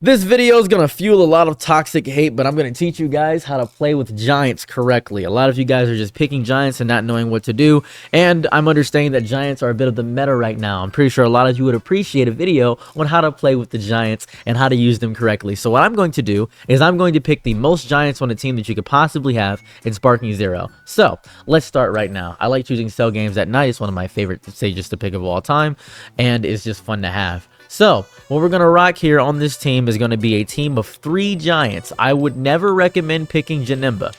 This video is going to fuel a lot of toxic hate, but I'm going to teach you guys how to play with giants correctly. A lot of you guys are just picking giants and not knowing what to do, and I'm understanding that giants are a bit of the meta right now. I'm pretty sure a lot of you would appreciate a video on how to play with the giants and how to use them correctly. So what I'm going to do is I'm going to pick the most giants on a team that you could possibly have in Sparking Zero. So let's start right now. I like choosing Cell Games at Night. It's one of my favorite stages to pick of all time, and it's just fun to have. So, what we're going to rock here on this team is going to be a team of 3 giants. I would never recommend picking Janemba.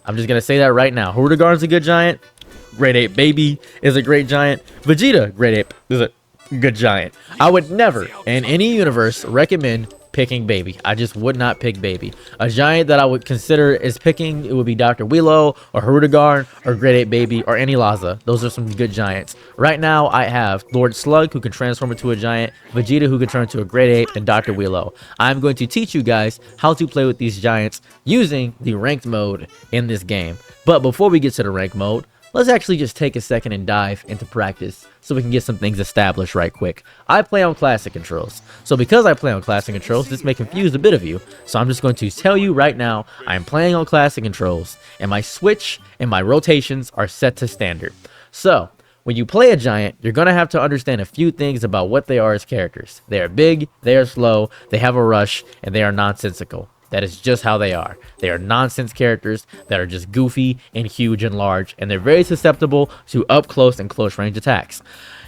I'm just going to say that right now. Hirudegarn's a good giant. Great Ape Baby is a great giant. Vegeta, Great Ape, is a good giant. I would never, in any universe, recommend picking Baby. I just would not pick Baby. A giant that I would consider is picking, it would be Dr. Wheelo or Hirudegarn or Great Ape Baby or any Laza. Those are some good giants. Right now, I have Lord Slug, who can transform into a giant, Vegeta, who can turn into a Great Ape, and Dr. Wheelo. I'm going to teach you guys how to play with these giants using the ranked mode in this game. But before we get to the ranked mode, let's actually just take a second and dive into practice so we can get some things established right quick. I play on classic controls. So because I play on classic controls, this may confuse a bit of you. So I'm just going to tell you right now, I'm playing on classic controls and my switch and my rotations are set to standard. So when you play a giant, you're going to have to understand a few things about what they are as characters. They are big, they are slow, they have a rush, and they are nonsensical. That is just how they are. They are nonsense characters that are just goofy and huge and large, and they're very susceptible to up close and close range attacks.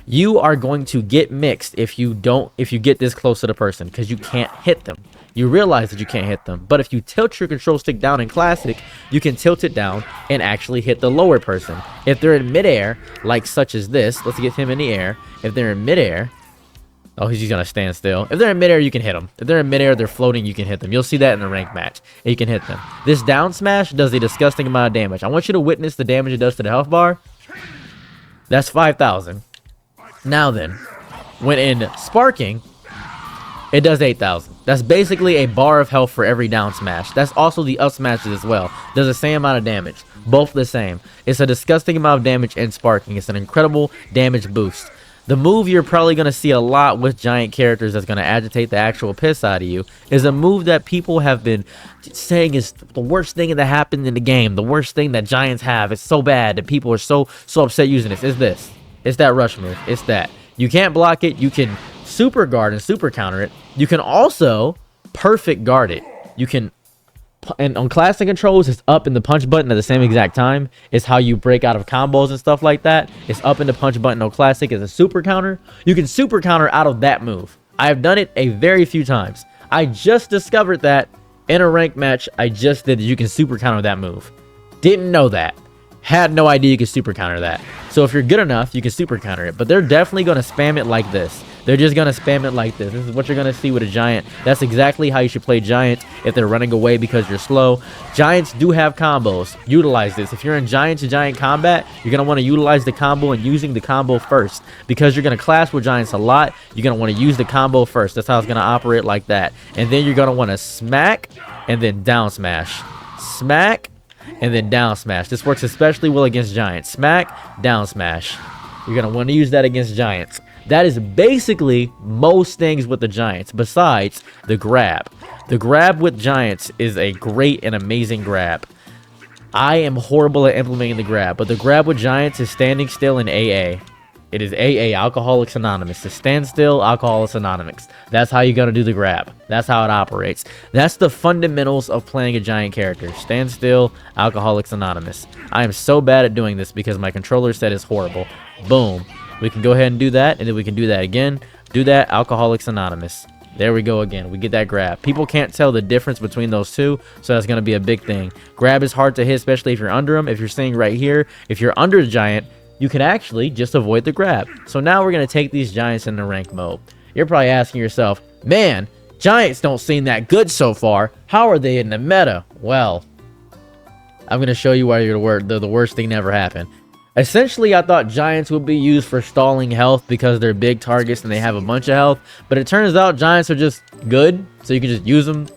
You are going to get mixed if you get this close to the person, because you can't hit them. You realize that you can't hit them, but if you tilt your control stick down in classic, you can tilt it down and actually hit the lower person. If they're in midair, like such as this, let's get him in the air. If they're in midair, oh, he's just going to stand still. If they're in midair, you can hit them. If they're in midair, they're floating, you can hit them. You'll see that in the ranked match. You can hit them. This down smash does a disgusting amount of damage. I want you to witness the damage it does to the health bar. That's 5,000. Now then, when in sparking, it does 8,000. That's basically a bar of health for every down smash. That's also the up smashes as well. Does the same amount of damage. Both the same. It's a disgusting amount of damage in sparking. It's an incredible damage boost. The move you're probably going to see a lot with giant characters that's going to agitate the actual piss out of you is a move that people have been saying is the worst thing that happened in the game. The worst thing that giants have. It's so bad that people are so upset using this. Is this. It's that rush move. It's that. You can't block it. You can super guard and super counter it. You can also perfect guard it. You can... And on classic controls, it's up in the punch button at the same exact time. It's how you break out of combos and stuff like that. It's up in the punch button on classic as a super counter. You can super counter out of that move. I have done it a very few times. I just discovered that in a ranked match. I just did that you can super counter that move. Didn't know that. Had no idea you could super counter that. So if you're good enough, you can super counter it. But they're definitely going to spam it like this. They're just going to spam it like this. This is what you're going to see with a giant. That's exactly how you should play giants if they're running away because you're slow. Giants do have combos. Utilize this. If you're in giant to giant combat, you're going to want to utilize the combo and using the combo first. Because you're going to clash with giants a lot, you're going to want to use the combo first. That's how it's going to operate like that. And then you're going to want to smack and then down smash. Smack and then down smash. This works especially well against giants. Smack, down smash. You're going to want to use that against giants. That is basically most things with the giants, besides the grab. The grab with giants is a great and amazing grab. I am horrible at implementing the grab, but the grab with giants is standing still in AA. It is AA, Alcoholics Anonymous. To stand still, Alcoholics Anonymous. That's how you're going to do the grab. That's how it operates. That's the fundamentals of playing a giant character. Stand still, Alcoholics Anonymous. I am so bad at doing this because my controller set is horrible. Boom. We can go ahead and do that, and then we can do that again. Do that, Alcoholics Anonymous. There we go again. We get that grab. People can't tell the difference between those two, so that's going to be a big thing. Grab is hard to hit, especially if you're under them. If you're seeing right here, if you're under the giant, you can actually just avoid the grab. So now we're going to take these giants into ranked mode. You're probably asking yourself, man, giants don't seem that good so far. How are they in the meta? Well, I'm going to show you why you're the worst thing never happened. Essentially, I thought giants would be used for stalling health because they're big targets and they have a bunch of health. But it turns out giants are just good, so you can just use them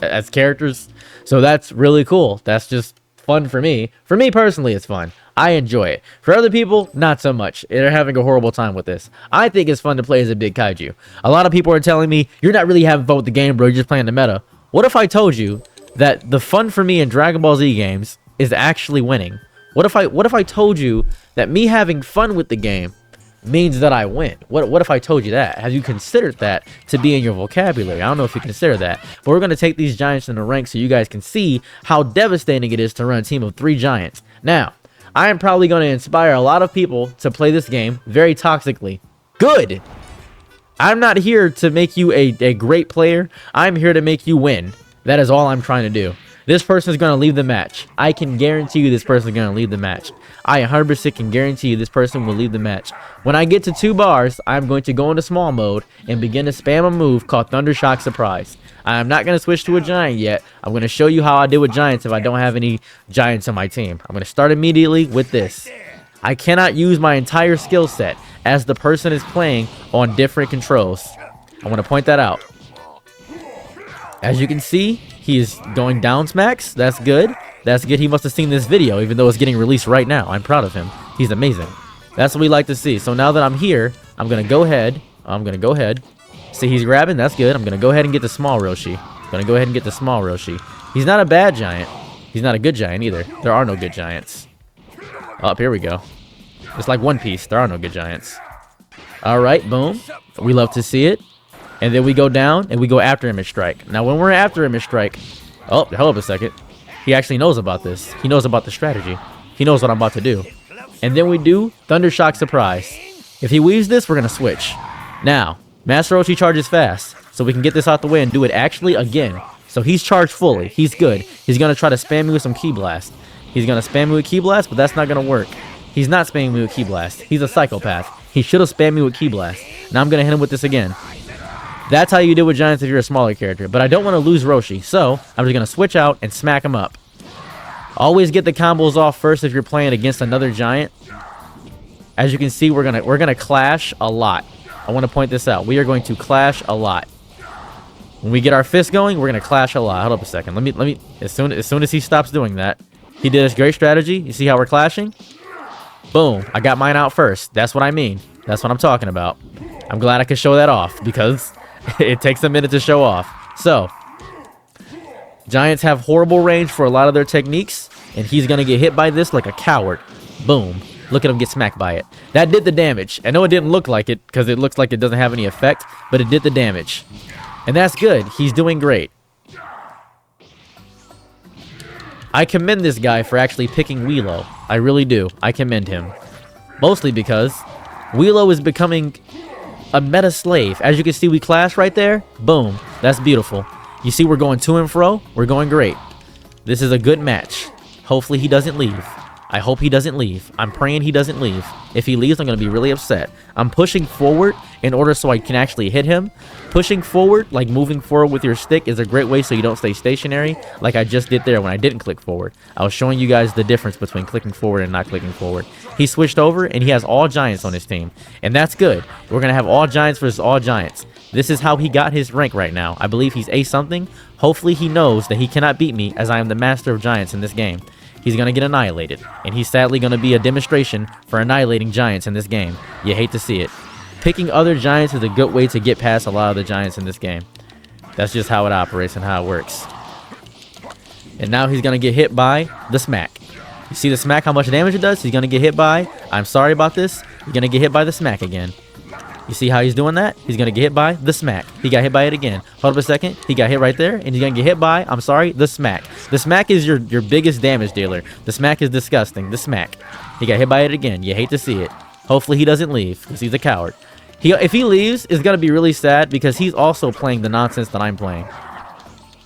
as characters. So that's really cool. That's just fun for me. For me personally, it's fun. I enjoy it. For other people, not so much. They're having a horrible time with this. I think it's fun to play as a big kaiju. A lot of people are telling me, you're not really having fun with the game, bro. You're just playing the meta. What if I told you that the fun for me in Dragon Ball Z games is actually winning? What if I told you that me having fun with the game means that I win? What if I told you that? Have you considered that to be in your vocabulary? I don't know if you consider that, but we're going to take these giants in the rank so you guys can see how devastating it is to run a team of 3 giants. Now, I am probably going to inspire a lot of people to play this game very toxically. Good! I'm not here to make you a great player. I'm here to make you win. That is all I'm trying to do. This person is going to leave the match. I can guarantee you this person is going to leave the match. I 100% can guarantee you this person will leave the match. When I get to 2 bars, I'm going to go into small mode and begin to spam a move called Thundershock Surprise. I'm not going to switch to a giant yet. I'm going to show you how I deal with giants if I don't have any giants on my team. I'm going to start immediately with this. I cannot use my entire skill set as the person is playing on different controls. I want to point that out. As you can see, he is going down smacks. That's good. That's good. He must have seen this video, even though it's getting released right now. I'm proud of him. He's amazing. That's what we like to see. So now that I'm here, I'm going to go ahead. See, he's grabbing. That's good. I'm going to go ahead and get the small Roshi. He's not a bad giant. He's not a good giant either. There are no good giants. Oh, here we go. It's like One Piece. There are no good giants. All right, boom. We love to see it. And then we go down and we go after image strike. Now, when we're after image strike, oh, hold up a second. He actually knows about this. He knows about the strategy. He knows what I'm about to do. And then we do Thundershock Surprise. If he weaves this, we're going to switch. Now, Master Roshi charges fast, so we can get this out the way and do it actually again. So he's charged fully. He's good. He's going to try to spam me with some Ki Blast. He's going to spam me with Ki Blast, but that's not going to work. He's not spamming me with Ki Blast. He's a psychopath. He should have spammed me with Ki Blast. Now I'm going to hit him with this again. That's how you deal with giants if you're a smaller character. But I don't want to lose Roshi, so I'm just going to switch out and smack him up. Always get the combos off first if you're playing against another giant. As you can see, we're gonna clash a lot. I want to point this out. We are going to clash a lot. When we get our fist going, we're going to clash a lot. Hold up a second. Let me as soon as he stops doing that, he did a great strategy. You see how we're clashing? Boom. I got mine out first. That's what I mean. That's what I'm talking about. I'm glad I could show that off because it takes a minute to show off. So, giants have horrible range for a lot of their techniques, and he's going to get hit by this like a coward. Boom. Look at him get smacked by it. That did the damage. I know it didn't look like it because it looks like it doesn't have any effect, but it did the damage. And that's good. He's doing great. I commend this guy for actually picking Weelo. I really do. I commend him. Mostly because Weelo is becoming a meta slave. As you can see, we clash right there. Boom. That's beautiful. You see we're going to and fro. We're going great. This is a good match. Hopefully he doesn't leave. I hope he doesn't leave. I'm praying he doesn't leave. If he leaves, I'm going to be really upset. I'm pushing forward in order so I can actually hit him. Pushing forward, like moving forward with your stick, is a great way so you don't stay stationary, like I just did there when I didn't click forward. I was showing you guys the difference between clicking forward and not clicking forward. He switched over, and he has all giants on his team, and that's good. We're going to have all giants versus all giants. This is how he got his rank right now. I believe he's A something. Hopefully he knows that he cannot beat me, as I am the master of giants in this game. He's going to get annihilated, and he's sadly going to be a demonstration for annihilating giants in this game. You hate to see it. Picking other giants is a good way to get past a lot of the giants in this game. That's just how it operates and how it works. And now he's going to get hit by the smack. You see the smack, how much damage it does? He's going to get hit by, I'm sorry about this, he's going to get hit by the smack again. You see how he's doing that? He's going to get hit by the smack. He got hit by it again. Hold up a second. He got hit right there, and he's going to get hit by, I'm sorry, the smack. The smack is your biggest damage dealer. The smack is disgusting. The smack. He got hit by it again. You hate to see it. Hopefully he doesn't leave because he's a coward. If he leaves, it's going to be really sad because he's also playing the nonsense that I'm playing.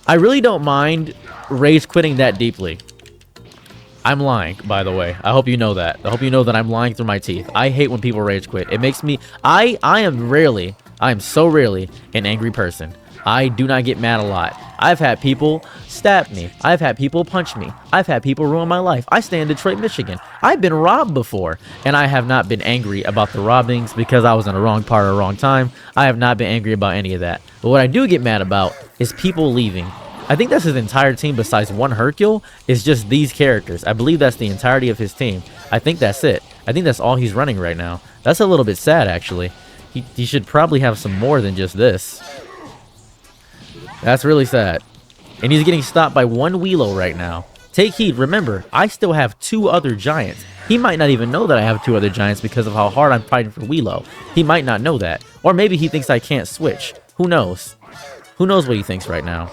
I really don't mind rage quitting that deeply. I'm lying, by the way. I hope you know that. I hope you know that I'm lying through my teeth. I hate when people rage quit. It makes me... I am so rarely an angry person. I do not get mad a lot. I've had people stab me. I've had people punch me. I've had people ruin my life. I stay in Detroit, Michigan. I've been robbed before, and I have not been angry about the robbings because I was in the wrong part at the wrong time. I have not been angry about any of that. But what I do get mad about is people leaving. I think that's his entire team besides one Hercule. Is just these characters. I believe that's the entirety of his team. I think that's it. I think that's all he's running right now. That's a little bit sad, actually. He should probably have some more than just this. That's really sad. And he's getting stopped by one Weelo right now. Take heed. Remember, I still have 2 other Giants. He might not even know that I have 2 other Giants because of how hard I'm fighting for Weelo. He might not know that. Or maybe he thinks I can't switch. Who knows? Who knows what he thinks right now?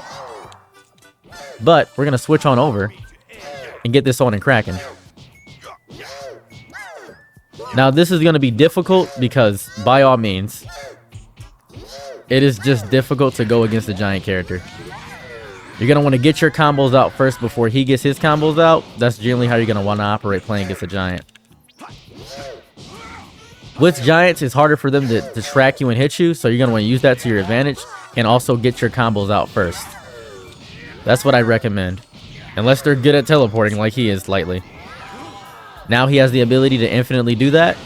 But we're going to switch on over and get this on and cracking. Now, this is going to be difficult because, by all means, it is just difficult to go against a Giant character. You're going to want to get your combos out first before he gets his combos out. That's generally how you're going to want to operate playing against a Giant. With Giants, it's harder for them to track you and hit you, so you're going to want to use that to your advantage and also get your combos out first. That's what I recommend. Unless they're good at teleporting like he is slightly. Now he has the ability to infinitely do that.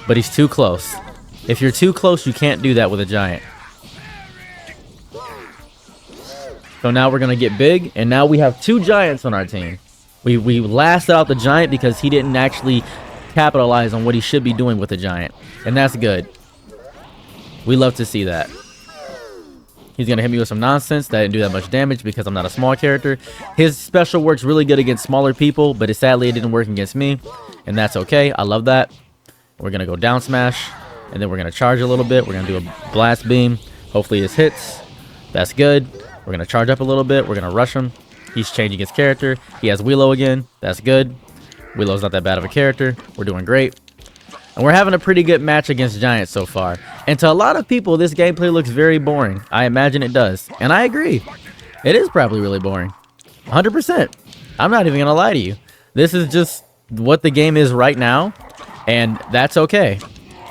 But he's too close. If you're too close, you can't do that with a Giant. So now we're going to get big. And now we have 2 Giants on our team. We lasted out the Giant because he didn't actually capitalize on what he should be doing with the Giant. And that's good. We love to see that. He's going to hit me with some nonsense. That didn't do that much damage because I'm not a small character. His special works really good against smaller people, but sadly it didn't work against me. And that's okay. I love that. We're going to go down smash. And then we're going to charge a little bit. We're going to do a blast beam. Hopefully this hits. That's good. We're going to charge up a little bit. We're going to rush him. He's changing his character. He has Weelo again. That's good. Weelo's not that bad of a character. We're doing great. And we're having a pretty good match against Giants so far. And to a lot of people, this gameplay looks very boring. I imagine it does. And I agree. It is probably really boring. 100%. I'm not even going to lie to you. This is just what the game is right now. And that's okay.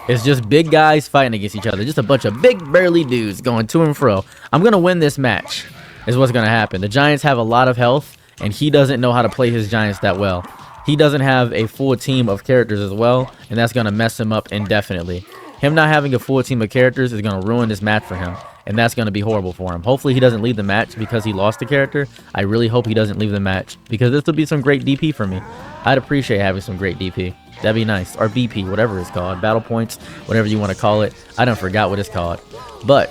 It's just big guys fighting against each other. Just a bunch of big burly dudes going to and fro. I'm going to win this match is what's going to happen. The Giants have a lot of health. And he doesn't know how to play his Giants that well. He doesn't have a full team of characters as well, and that's going to mess him up indefinitely. Him not having a full team of characters is going to ruin this match for him, and that's going to be horrible for him. Hopefully he doesn't leave the match because he lost the character. I really hope he doesn't leave the match because this will be some great DP for me. I'd appreciate having some great DP. That'd be nice. Or BP, whatever it's called. Battle points, whatever you want to call it. I done forgot what it's called. But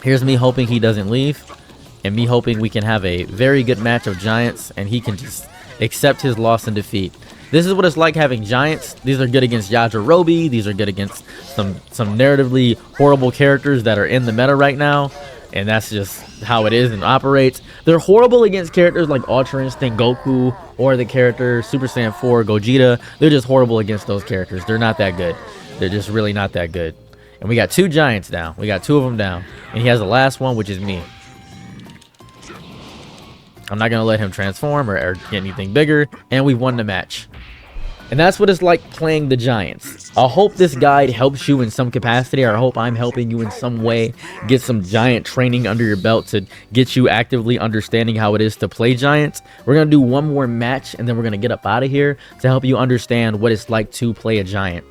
here's me hoping he doesn't leave, and me hoping we can have a very good match of Giants, and he can just accept his loss and defeat. This is what it's like having Giants. These are good against Yajirobe. These are good against some narratively horrible characters that are in the meta right now. And that's just how it is and operates. They're horrible against characters like Ultra Instinct Goku or the character Super Saiyan 4 Gogeta. They're just horrible against those characters. They're not that good. They're just really not that good. And we got 2 Giants down. We got 2 of them down. And he has the last one, which is me. I'm not going to let him transform or get anything bigger. And we've won the match. And that's what it's like playing the Giants. I hope this guide helps you in some capacity. Or I hope I'm helping you in some way get some Giant training under your belt to get you actively understanding how it is to play Giants. We're going to do one more match and then we're going to get up out of here to help you understand what it's like to play a Giant.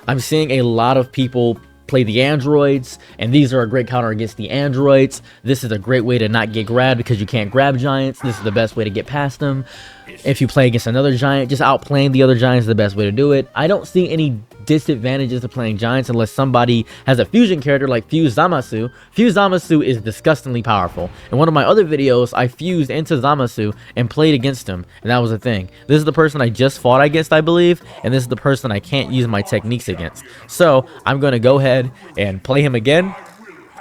I'm seeing a lot of people play the androids, and these are a great counter against the androids. This is a great way to not get grabbed because you can't grab Giants. This is the best way to get past them. If you play against another Giant, just outplaying the other Giants is the best way to do it. I don't see any disadvantages to playing Giants unless somebody has a fusion character like Fuse Zamasu. Fuse Zamasu is disgustingly powerful. In one of my other videos, I fused into Zamasu and played against him, and that was the thing. This is the person I just fought against, I believe, and this is the person I can't use my techniques against. So I'm going to go ahead and play him again.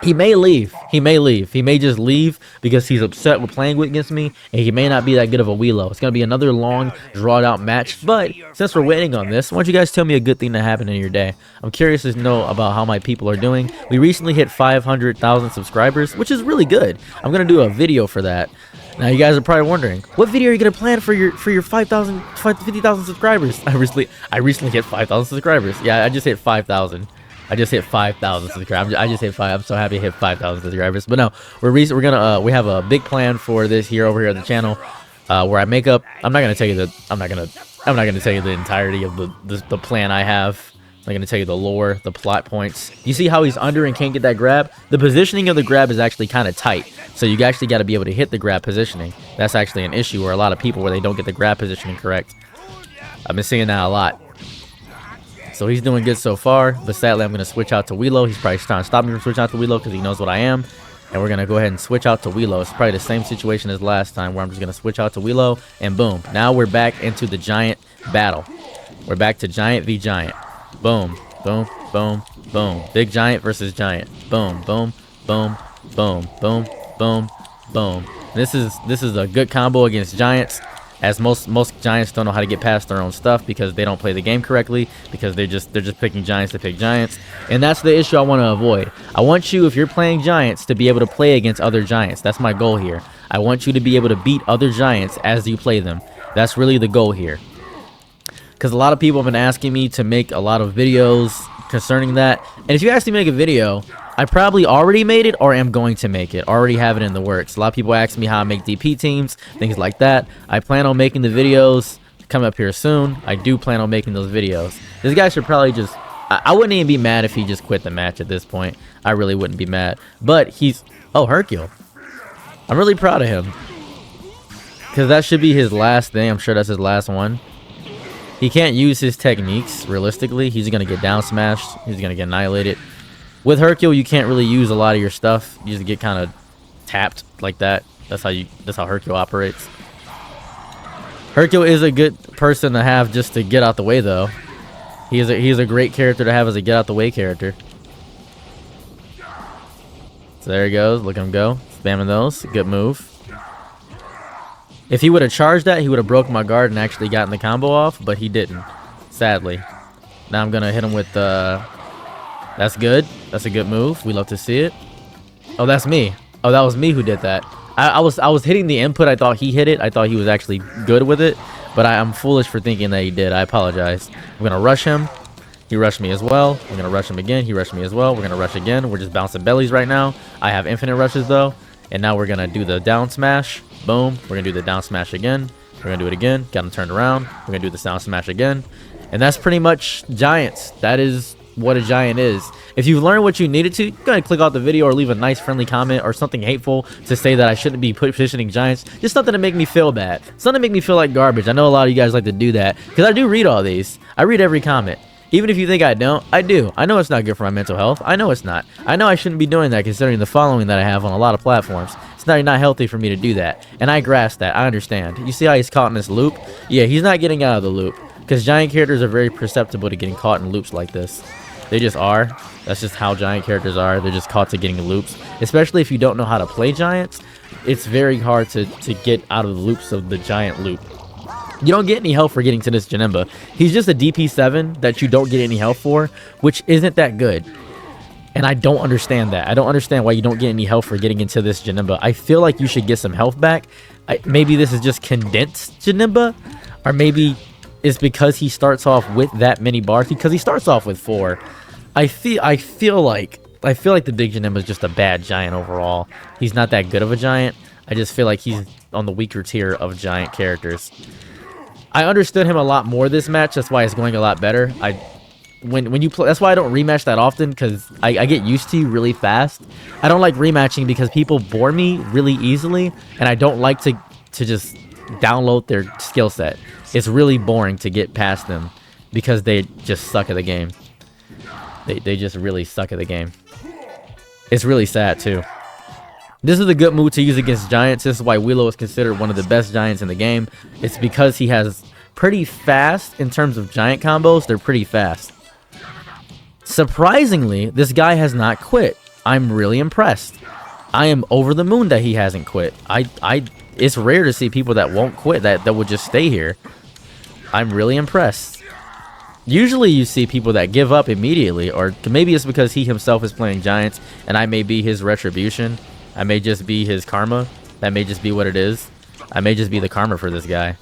He may leave. He may leave. He may just leave because he's upset with playing against me, and he may not be that good of a Weelo. It's going to be another long, drawn-out match, but since we're waiting on this, why don't you guys tell me a good thing that happened in your day? I'm curious to know about how my people are doing. We recently hit 500,000 subscribers, which is really good. I'm going to do a video for that. Now, you guys are probably wondering, what video are you going to plan for your 50,000 subscribers? I recently hit 5,000 subscribers. Yeah, I just hit 5,000. I just hit 5,000 subscribers. I just hit 5. I'm so happy to hit 5,000 subscribers. But no, we have a big plan for this over here on the channel, where I make up. I'm not gonna tell you the entirety of the plan I have I'm going to tell you the lore, the plot points. You see how he's under and can't get that grab? The positioning of the grab is actually kind of tight. So you actually got to be able to hit the grab positioning. That's actually an issue where a lot of people where they don't get the grab positioning correct. I've been seeing that a lot. So he's doing good so far. But sadly, I'm going to switch out to Wheelo. He's probably trying to stop me from switching out to Wheelo because he knows what I am. And we're going to go ahead and switch out to Wheelo. It's probably the same situation as last time where I'm just going to switch out to Wheelo. And boom. Now we're back into the giant battle. We're back to giant v giant. Boom, boom, boom, boom. Big giant versus giant. Boom, boom, boom, boom, boom, boom, boom. This is a good combo against giants, as most giants don't know how to get past their own stuff because they don't play the game correctly, because they're just picking giants to pick giants. And that's the issue I want to avoid. I want you, if you're playing giants, to be able to play against other giants. That's my goal here. I want you to be able to beat other giants as you play them. That's really the goal here. Because a lot of people have been asking me to make a lot of videos concerning that. And if you ask me to make a video, I probably already made it or am going to make it. Already have it in the works. A lot of people ask me how I make DP teams, things like that. I plan on making the videos coming up here soon. I do plan on making those videos. This guy should probably just... I wouldn't even be mad if he just quit the match at this point. I really wouldn't be mad. But he's... Oh, Hercule. I'm really proud of him. Because that should be his last thing. I'm sure that's his last one. He can't use his techniques, realistically. He's going to get down smashed. He's going to get annihilated. With Hercule, you can't really use a lot of your stuff. You just get kind of tapped like that. That's how Hercule operates. Hercule is a good person to have just to get out the way, though. He's a great character to have as a get out the way character. So there he goes. Look at him go. Spamming those. Good move. If he would have charged that, he would have broke my guard and actually gotten the combo off, but he didn't, sadly. Now I'm going to hit him with that's good. That's a good move. We love to see it. Oh, that's me. Oh, that was me who did that. I was hitting the input. I thought he hit it. I thought he was actually good with it, but I'm foolish for thinking that he did. I apologize. I'm going to rush him. He rushed me as well. We're going to rush him again. He rushed me as well. We're going to rush again. We're just bouncing bellies right now. I have infinite rushes, though. And now we're going to do the down smash. Boom. We're going to do the down smash again. We're going to do it again. Got him turned around. We're going to do the down smash again. And that's pretty much giants. That is what a giant is. If you've learned what you needed to, go ahead and click off the video or leave a nice friendly comment or something hateful to say that I shouldn't be positioning giants. Just something to make me feel bad. Something to make me feel like garbage. I know a lot of you guys like to do that because I do read all these. I read every comment. Even if you think I don't, I do. I know it's not good for my mental health. I know it's not. I know I shouldn't be doing that considering the following that I have on a lot of platforms. It's not healthy for me to do that. And I grasp that. I understand. You see how he's caught in this loop? Yeah, he's not getting out of the loop. Because giant characters are very perceptible to getting caught in loops like this. They just are. That's just how giant characters are. They're just caught to getting loops. Especially if you don't know how to play giants. It's very hard to get out of the loops of the giant loop. You don't get any health for getting to this Janemba. He's just a DP7 that you don't get any health for, which isn't that good. And I don't understand that. I don't understand why you don't get any health for getting into this Janemba. I feel like you should get some health back. Maybe this is just condensed Janemba, or maybe it's because he starts off with that many bars. Because he starts off with 4. I feel like the big Janemba is just a bad giant overall. He's not that good of a giant. I just feel like he's on the weaker tier of giant characters. I understood him a lot more this match. That's why it's going a lot better. When you play, that's why I don't rematch that often, because I get used to you really fast. I don't like rematching because people bore me really easily, and I don't like to just download their skill set. It's really boring to get past them because they just suck at the game. They just really suck at the game. It's really sad too. This is a good move to use against giants. This is why Wheelo is considered one of the best giants in the game. It's because he has pretty fast, in terms of giant combos, they're pretty fast. Surprisingly, this guy has not quit. I'm really impressed. I am over the moon that he hasn't quit. It's rare to see people that won't quit, that will just stay here. I'm really impressed. Usually you see people that give up immediately, or maybe it's because he himself is playing giants and I may be his retribution. I may just be his karma. That may just be what it is. I may just be the karma for this guy.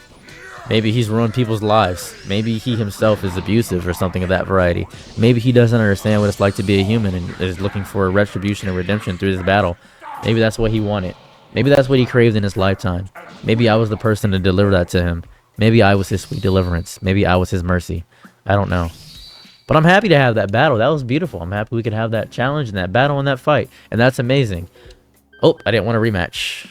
Maybe he's ruined people's lives. Maybe he himself is abusive or something of that variety. Maybe he doesn't understand what it's like to be a human and is looking for a retribution and redemption through this battle. Maybe that's what he wanted. Maybe that's what he craved in his lifetime. Maybe I was the person to deliver that to him. Maybe I was his sweet deliverance. Maybe I was his mercy. I don't know. But I'm happy to have that battle. That was beautiful. I'm happy we could have that challenge and that battle and that fight. And that's amazing. Oh, I didn't want a rematch.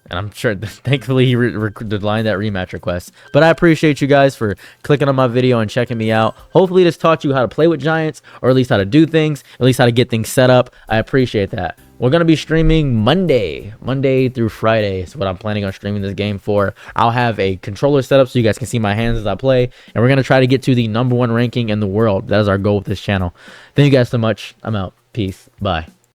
And I'm sure, thankfully, he declined that rematch request. But I appreciate you guys for clicking on my video and checking me out. Hopefully, this taught you how to play with Giants, or at least how to do things, at least how to get things set up. I appreciate that. We're going to be streaming Monday through Friday is what I'm planning on streaming this game for. I'll have a controller set up so you guys can see my hands as I play. And we're going to try to get to the #1 ranking in the world. That is our goal with this channel. Thank you guys so much. I'm out. Peace. Bye.